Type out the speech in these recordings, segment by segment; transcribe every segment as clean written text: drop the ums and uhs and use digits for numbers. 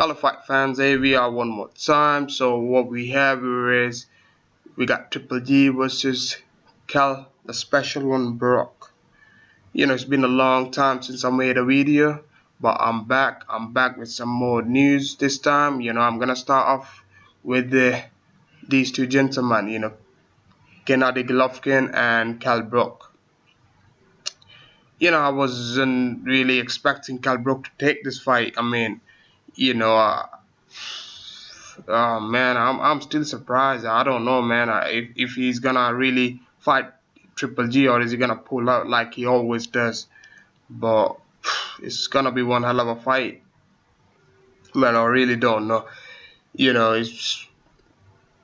Hello fight fans, here we are one more time. So what we have here is we got Triple G versus Kell, the special one, Brook. It's been a long time since I made a video, but I'm back. I'm back with some more news this time. I'm gonna start off with these two gentlemen. Gennady Golovkin and Kell Brook. I wasn't really expecting Kell Brook to take this fight. You know, uh, Oh man, I'm still surprised. I don't know, man. If he's gonna really fight Triple G or is he gonna pull out like he always does. But it's gonna be one hell of a fight, man. I really don't know. It's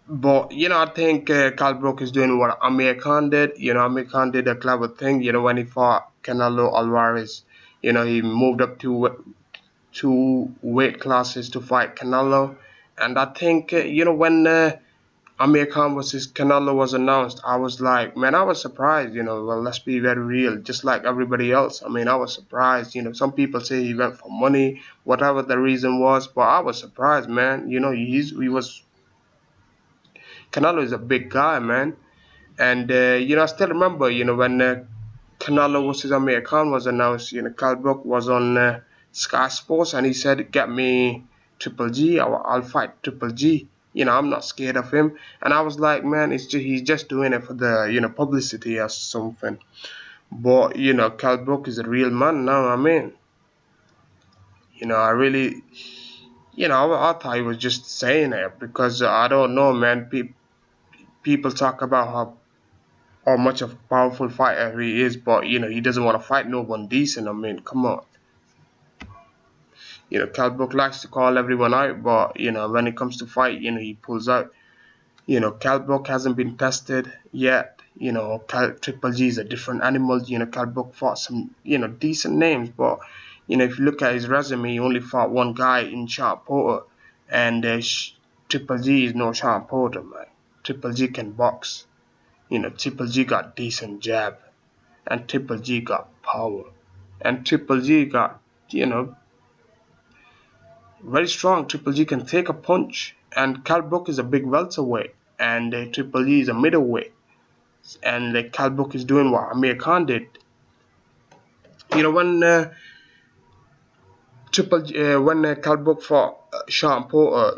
but I think Kell Brook is doing what Amir Khan did. Amir Khan did a clever thing. When he fought Canelo Alvarez, he moved up two weight classes to fight Canelo. And I think when Amir Khan versus Canelo was announced, I was like, man, I was surprised. Well, let's be very real, just like everybody else. I was surprised. Some people say he went for money, whatever the reason was, but I was surprised, man. He was Canelo is a big guy, man. And I still remember, when Canelo versus Amir Khan was announced. Kell Brook was on Sky Sports, and he said, "Get me Triple G. I'll fight Triple G. I'm not scared of him." And I was like, man, he's just doing it for the publicity or something. But Kell Brook is a real man now. I really, I thought he was just saying it because I don't know, man. People talk about how much of a powerful fighter he is, but he doesn't want to fight no one decent. Come on. Kell Brook likes to call everyone out, but when it comes to fight, he pulls out. Kell Brook hasn't been tested yet. Triple G is a different animal. Kell Brook fought some decent names, but if you look at his resume, he only fought one guy in Sean Porter, and Triple G is no Sean Porter, man. Triple G can box. Triple G got decent jab, and Triple G got power, and Triple G got very strong. Triple G can take a punch, and Kell Brook is a big welterweight, and Triple G is a middleweight, and Kell Brook is doing what Amir Khan did. When Kell Brook fought Sean Porter,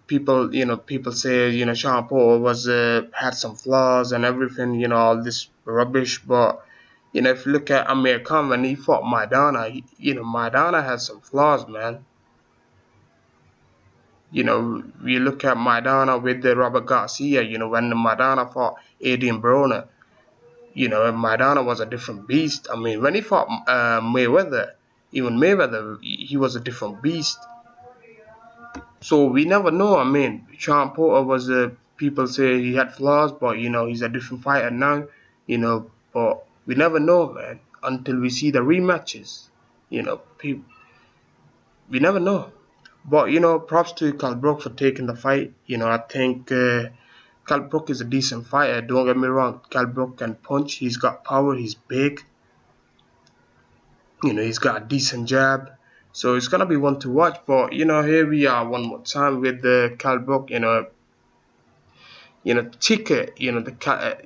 people say Sean Porter was had some flaws and everything, all this rubbish, but if you look at Amir Khan when he fought Maidana, Maidana has some flaws, man. We look at Maidana with the Robert Garcia, when Maidana fought Adrian Broner, Maidana was a different beast. When he fought Mayweather, even Mayweather, he was a different beast. So we never know. Sean Porter was people say he had flaws, but he's a different fighter now. But we never know, man, until we see the rematches. We never know. But props to Kell Brook for taking the fight. I think Kell Brook is a decent fighter. Don't get me wrong. Kell Brook can punch. He's got power. He's big. He's got a decent jab. So it's gonna be one to watch. But here we are one more time with the Kell Brook. Ticket. The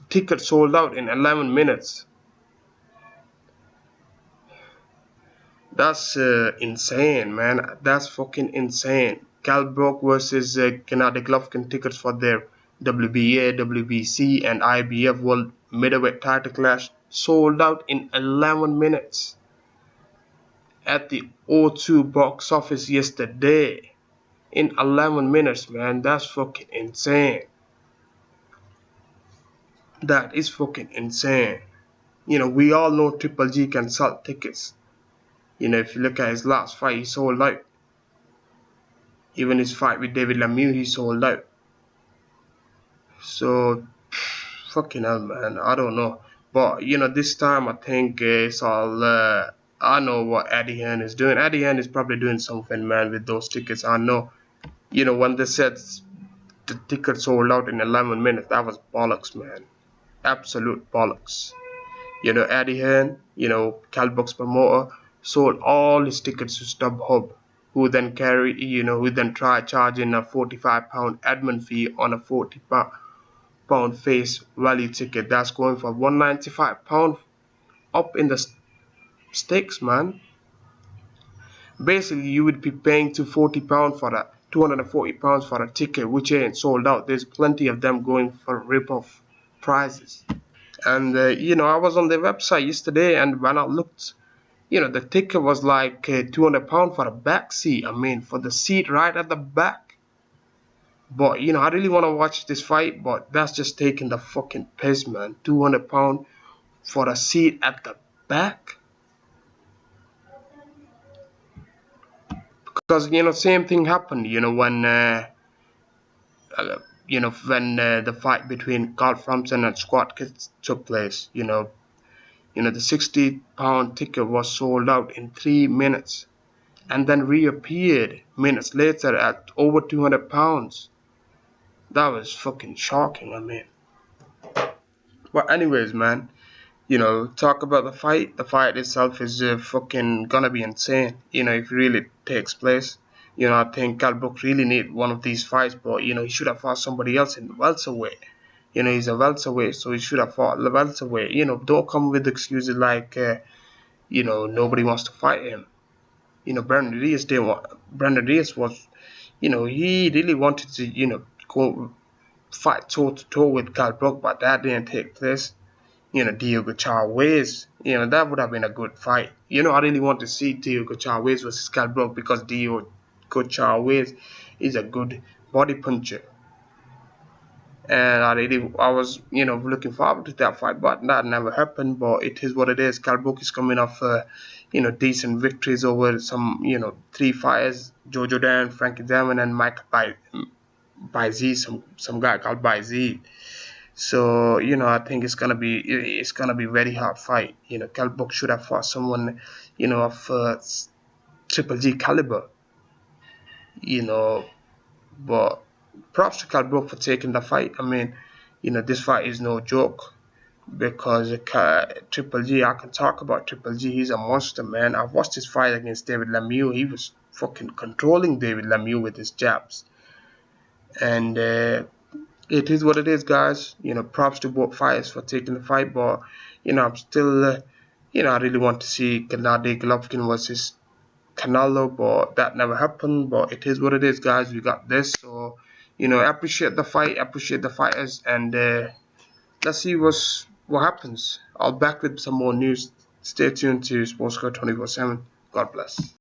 ticket sold out in 11 minutes. That's insane, man. That's fucking insane. Kell Brook versus Gennady Golovkin tickets for their WBA, WBC, and IBF World Middleweight title clash sold out in 11 minutes at the O2 box office yesterday. In 11 minutes, man. That's fucking insane. That is fucking insane. We all know Triple G can sell tickets. If you look at his last fight, he sold out. Even his fight with David Lemieux, he sold out. So, fucking hell, man. I don't know. But, this time I think it's all, I know what Eddie Hearn is doing. Eddie Hearn is probably doing something, man, with those tickets. I know. When they said the tickets sold out in 11 minutes, that was bollocks, man. Absolute bollocks. Eddie Hearn, Kell Brook's promoter, sold all his tickets to StubHub. who then who then try charging a 45 pound admin fee on a 40 pound face value ticket that's going for 195 pound up in the stakes, man. Basically, you would be paying £240 for that, £240 for a ticket which ain't sold out. There's plenty of them going for rip-off prices. And I was on their website yesterday, and when I looked, the ticket was like £200 for a back seat. I mean, for the seat right at the back. But I really want to watch this fight, but that's just taking the fucking piss, man. £200 for a seat at the back. Because same thing happened. When the fight between Carl Frampton and Scott Kitts took place. The 60-pound ticket was sold out in 3 minutes, and then reappeared minutes later at over £200. That was fucking shocking. I mean, but anyways, man, talk about the fight. The fight itself is fucking gonna be insane. If it really takes place. I think Kell Brook really need one of these fights, but he should have fought somebody else in welterweight. He's a welterweight, so he should have fought the welterweight. Don't come with excuses like, nobody wants to fight him. Brandon Diaz didn't want. Brandon Diaz was, he really wanted to, go fight toe to toe with Kell Brook, but that didn't take place. Diego Chavez, that would have been a good fight. I really want to see Diego Chavez versus Kell Brook because Diego Chavez is a good body puncher. And I was, looking forward to that fight, but that never happened. But it is what it is. Kell Brook is coming off, decent victories over some, 3 fighters: Jojo Dan, Frankie Zaman, and Michael Baizee, some guy called Baizee. So I think it's gonna be very hard fight. Kell Brook should have fought someone, of Triple G caliber. But props to Kell Brook for taking the fight. I mean, this fight is no joke because Triple G. I can talk about Triple G. He's a monster, man. I've watched his fight against David Lemieux. He was fucking controlling David Lemieux with his jabs, and it is what it is, guys. Props to both fighters for taking the fight, but I'm still, I really want to see Gennady Golovkin versus Canelo, but that never happened. But it is what it is, guys. We got this, so appreciate the fight, appreciate the fighters, and let's see what happens. I'll back with some more news. Stay tuned to Sportscore 24/7. God bless.